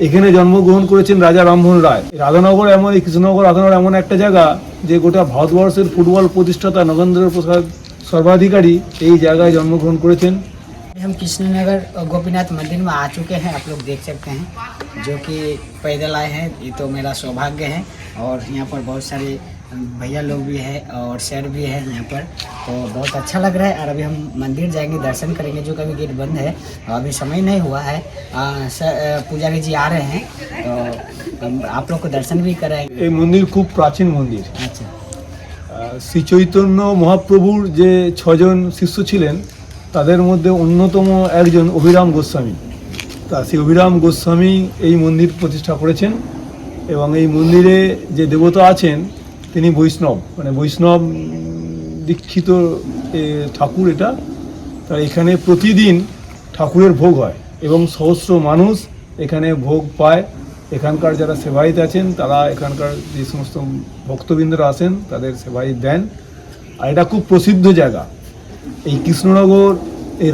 এখানে জন্মগ্রহণ করেছেন রাজা রামমোহন রায়। রাধানগর এমন, এই কৃষ্ণনগর রাধানগর এমন একটা জায়গা যে গোটা ভারতবর্ষের ফুটবল প্রতিষ্ঠাতা নগেন্দ্র প্রসাদ সর্বাধিकारी এই জায়গায় জন্মগ্রহণ করেছেন। हम कृष्णनगर गोपीनाथ मंदिर में आ चुके हैं। आप लोग देख सकते हैं जो कि पैदल आए हैं, ये तो मेरा सौभाग्य है। और यहाँ पर बहुत सारे भैया लोग भी हैं और सर भी है यहाँ पर, तो बहुत अच्छा लग रहा है। और अभी हम मंदिर जाएंगे, दर्शन करेंगे, जो कभी गेट बंद है, अभी समय नहीं हुआ है। पुजारी जी आ रहे हैं तो हम आप लोग को दर्शन भी कराएंगे। এই মন্দির খুব প্রাচীন মন্দির। अच्छा, শ্রী চৈতন্য মহাপ্রভুর যে 6 জন শিষ্য ছিলেন তাদের মধ্যে অন্যতম একজন অভিরাম গোস্বামী। তা সেই অভিরাম গোস্বামী এই মন্দির প্রতিষ্ঠা করেছেন এবং এই মন্দিরে যে দেবতা আছেন তিনি বৈষ্ণব, মানে বৈষ্ণব দীক্ষিত ঠাকুর এটা। তা এখানে প্রতিদিন ঠাকুরের ভোগ হয় এবং সহস্র মানুষ এখানে ভোগ পায়। এখানকার যারা সেবায়িত আছেন তারা এখানকার যে সমস্ত ভক্তবৃন্দরা আসেন তাদের সেবায়িত দেন। আর এটা খুব প্রসিদ্ধ জায়গা। এই কৃষ্ণনগর, এই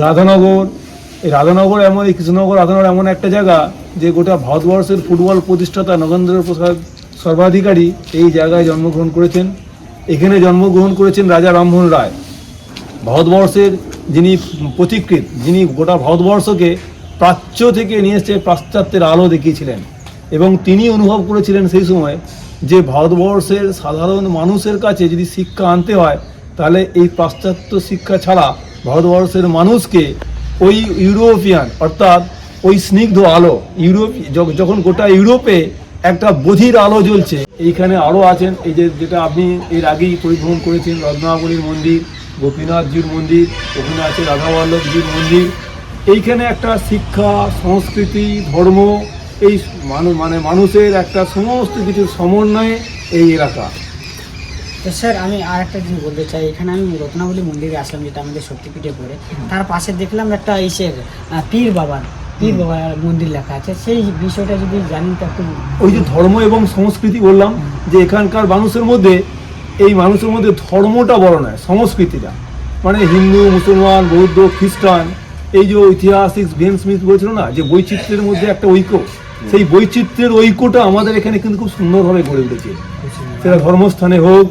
রাধানগর এমন, এই কৃষ্ণনগর রাধানগর এমন একটা জায়গা যে গোটা ভারতবর্ষের ফুটবল প্রতিষ্ঠাতা নগেন্দ্র প্রসাদ সর্বাধিकारी এই জায়গায় জন্মগ্রহণ করেছেন। এখানে জন্মগ্রহণ করেছেন রাজা রামমোহন রায়, ভারতবর্ষের যিনি পথিকৃৎ, যিনি গোটা ভারতবর্ষকে প্রাচ্য থেকে নিয়ে এসে পাশ্চাত্যের আলো দেখিয়েছিলেন। এবং তিনি অনুভব করেছিলেন সেই সময় যে ভারতবর্ষের সাধারণ মানুষের কাছে যদি শিক্ষা আনতে হয় তাহলে এই পাশ্চাত্য শিক্ষা ছাড়া ভারতবর্ষের মানুষকে ওই ইউরোপিয়ান অর্থাৎ ওই স্নিগ্ধ আলো, যখন গোটা ইউরোপে একটা বধির আলো জ্বলছে, এইখানে আরও আছেন। এই যেটা আপনি এর আগেই পরিভ্রমণ করেছেন, রত্নাবলীর মন্দির, গোপীনাথজির মন্দির, ওখানে আছে রাধাবল্লভজির মন্দির। এইখানে একটা শিক্ষা, সংস্কৃতি, ধর্ম, এই মানুষের একটা সমস্ত কিছুর সমন্বয়ে এই এলাকা। তো স্যার আমি আর একটা জিনিস বলতে চাই, এখানে আমি রত্নাবলী মন্দিরে আসলাম, যেটা আমাদের শক্তিপীঠে পড়ে, তার পাশে দেখলাম একটা ইসের পীর বাবার মন্দির লেখা আছে। সেই বিষয়টা যদি জানেন তো একটু। ওই যে ধর্ম এবং সংস্কৃতি বললাম, যে এখানকার মানুষের মধ্যে ধর্মটা বড় নয়, সংস্কৃতিটা, মানে হিন্দু, মুসলমান, বৌদ্ধ, খ্রিস্টান, এই যে ঐতিহাসিক ভিএন স্মিথ বলেছিল না যে বৈচিত্র্যের মধ্যে একটা ঐক্য, সেই বৈচিত্র্যের ঐক্যটা আমাদের এখানে কিন্তু খুব সুন্দরভাবে গড়ে উঠেছে। সেটা ধর্মস্থানে হোক,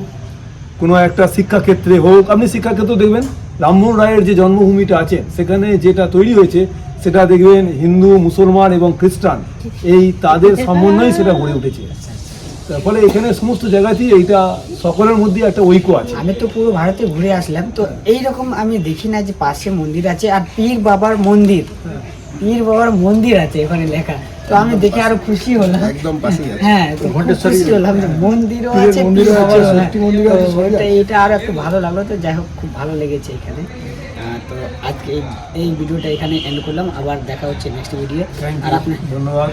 কোনো একটা শিক্ষাক্ষেত্রে হোক। আপনি শিক্ষাক্ষেত্র দেখবেন রামমোহন রায়ের যে জন্মভূমিটা আছে সেখানে যেটা তৈরি হয়েছে সেটা দেখবেন হিন্দু, মুসলমান এবং খ্রিস্টান এই তাদের সমন্বয়ে সেটা গড়ে উঠেছে। তার ফলে এখানে সমস্ত জায়গাতেই এইটা সকলের মধ্যে একটা ঐক্য আছে। আমি তো পুরো ভারতে ঘুরে আসলাম, তো এইরকম আমি দেখি না যে পাশে মন্দির আছে আর পীর বাবার মন্দির, পীর বাবার মন্দির আছে এখানে লেখা। তো আমি দেখে আরো খুশি হলাম, একদম পাশেই আছে। হ্যাঁ, তো খুশি হলাম যে মন্দিরও আছে, এটা আরো একটু ভালো লাগলো। তো যাই হোক, খুব ভালো লেগেছে এখানে। তো আজকে এই ভিডিওটা এখানে এন্ড করলাম, আবার দেখা হচ্ছে নেক্সট ভিডিও। আর আপনার ধন্যবাদ।